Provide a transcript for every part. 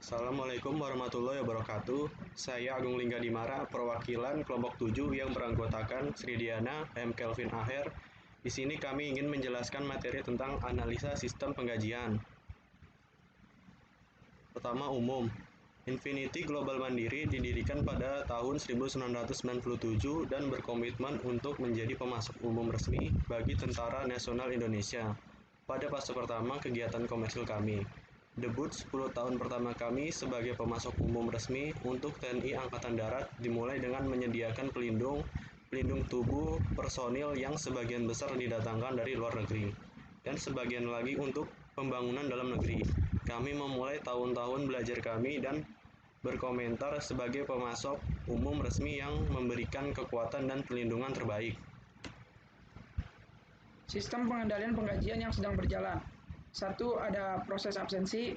Assalamualaikum warahmatullahi wabarakatuh. Saya Agung Lingga Dimara, perwakilan kelompok 7 yang beranggotakan Sri Diana, M. Kelvin Aher. Di sini kami ingin menjelaskan materi tentang analisa sistem penggajian. Pertama, umum. Infinity Global Mandiri didirikan pada tahun 1997 dan berkomitmen untuk menjadi pemasok umum resmi bagi Tentara Nasional Indonesia pada fase pertama kegiatan komersil kami. Debut 10 tahun pertama kami sebagai pemasok umum resmi untuk TNI Angkatan Darat dimulai dengan menyediakan pelindung tubuh personil yang sebagian besar didatangkan dari luar negeri dan sebagian lagi untuk pembangunan dalam negeri. Kami memulai tahun-tahun belajar kami dan berkomentar sebagai pemasok umum resmi yang memberikan kekuatan dan perlindungan terbaik. Sistem pengendalian penggajian yang sedang berjalan. 1. Ada proses absensi.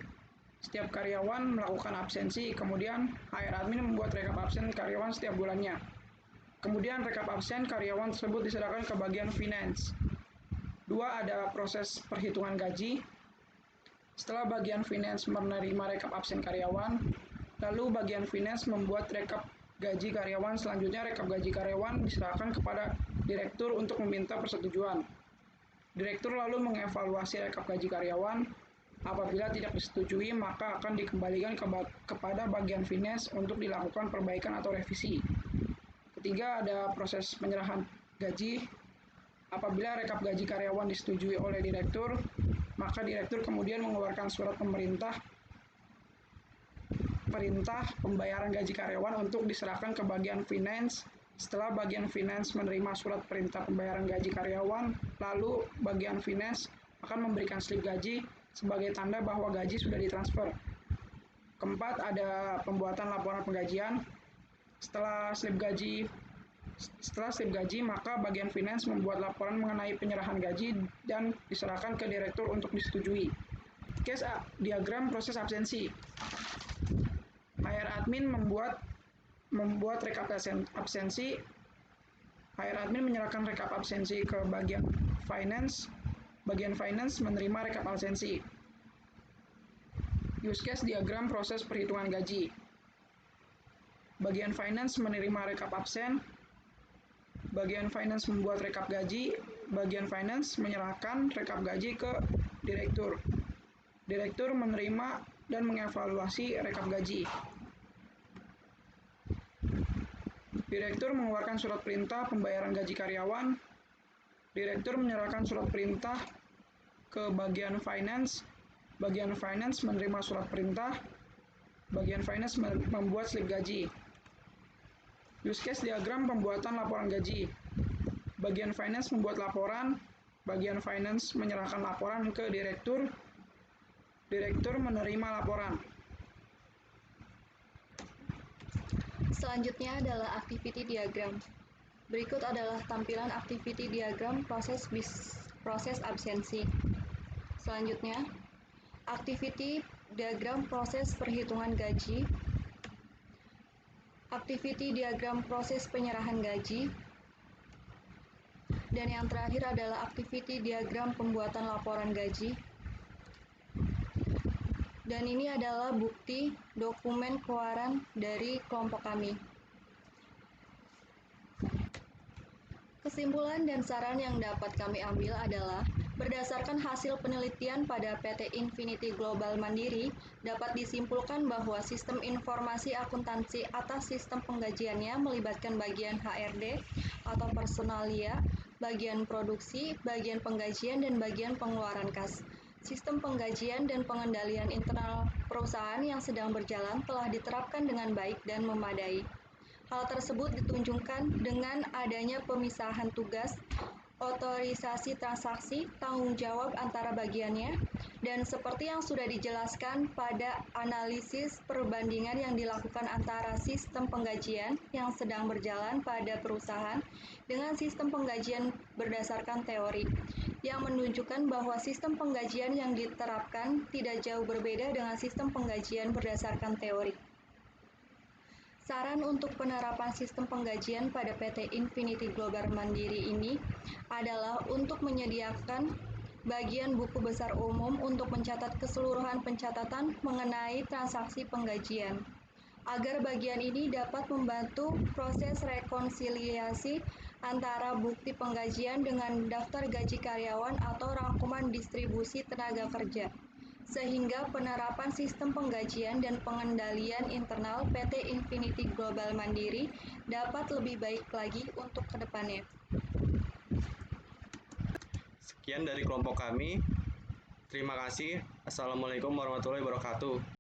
Setiap karyawan melakukan absensi, kemudian HR admin membuat rekap absen karyawan setiap bulannya. Kemudian rekap absen karyawan tersebut diserahkan ke bagian finance. 2. Ada proses perhitungan gaji. Setelah bagian finance menerima rekap absen karyawan, lalu bagian finance membuat rekap gaji karyawan. Selanjutnya rekap gaji karyawan diserahkan kepada direktur untuk meminta persetujuan. Direktur lalu mengevaluasi rekap gaji karyawan. Apabila tidak disetujui, maka akan dikembalikan kepada bagian finance untuk dilakukan perbaikan atau revisi. Ketiga, ada proses penyerahan gaji. Apabila rekap gaji karyawan disetujui oleh direktur, maka direktur kemudian mengeluarkan surat perintah pembayaran gaji karyawan untuk diserahkan ke bagian finance. Setelah bagian finance menerima surat perintah pembayaran gaji karyawan, lalu bagian finance akan memberikan slip gaji sebagai tanda bahwa gaji sudah ditransfer. Keempat, ada pembuatan laporan penggajian. Setelah slip gaji, maka bagian finance membuat laporan mengenai penyerahan gaji dan diserahkan ke direktur untuk disetujui. Case A, diagram proses absensi. HR admin membuat rekap absensi. HR admin menyerahkan rekap absensi ke bagian finance. Bagian finance menerima rekap absensi. Use case diagram proses perhitungan gaji. Bagian finance menerima rekap absen. Bagian finance membuat rekap gaji. Bagian finance menyerahkan rekap gaji ke direktur. Direktur menerima dan mengevaluasi rekap gaji. Direktur mengeluarkan surat perintah pembayaran gaji karyawan. Direktur menyerahkan surat perintah ke bagian finance. Bagian finance menerima surat perintah. Bagian finance membuat slip gaji. Use case diagram pembuatan laporan gaji. Bagian finance membuat laporan. Bagian finance menyerahkan laporan ke direktur. Direktur menerima laporan. Selanjutnya adalah activity diagram. Berikut adalah tampilan activity diagram proses absensi. Selanjutnya, activity diagram proses perhitungan gaji. Activity diagram proses penyerahan gaji. Dan yang terakhir adalah activity diagram pembuatan laporan gaji. Dan ini adalah bukti dokumen keluaran dari kelompok kami. Kesimpulan dan saran yang dapat kami ambil adalah, berdasarkan hasil penelitian pada PT Infinity Global Mandiri, dapat disimpulkan bahwa sistem informasi akuntansi atas sistem penggajiannya melibatkan bagian HRD atau personalia, bagian produksi, bagian penggajian, dan bagian pengeluaran kas. Sistem penggajian dan pengendalian internal perusahaan yang sedang berjalan telah diterapkan dengan baik dan memadai. Hal tersebut ditunjukkan dengan adanya pemisahan tugas, otorisasi transaksi, tanggung jawab antara bagiannya, dan seperti yang sudah dijelaskan pada analisis perbandingan yang dilakukan antara sistem penggajian yang sedang berjalan pada perusahaan dengan sistem penggajian berdasarkan teori, yang menunjukkan bahwa sistem penggajian yang diterapkan tidak jauh berbeda dengan sistem penggajian berdasarkan teori. Saran untuk penerapan sistem penggajian pada PT Infinity Global Mandiri ini adalah untuk menyediakan bagian buku besar umum untuk mencatat keseluruhan pencatatan mengenai transaksi penggajian. Agar bagian ini dapat membantu proses rekonsiliasi antara bukti penggajian dengan daftar gaji karyawan atau rangkuman distribusi tenaga kerja, sehingga penerapan sistem penggajian dan pengendalian internal PT Infinity Global Mandiri dapat lebih baik lagi untuk kedepannya. Sekian dari kelompok kami. Terima kasih. Assalamualaikum warahmatullahi wabarakatuh.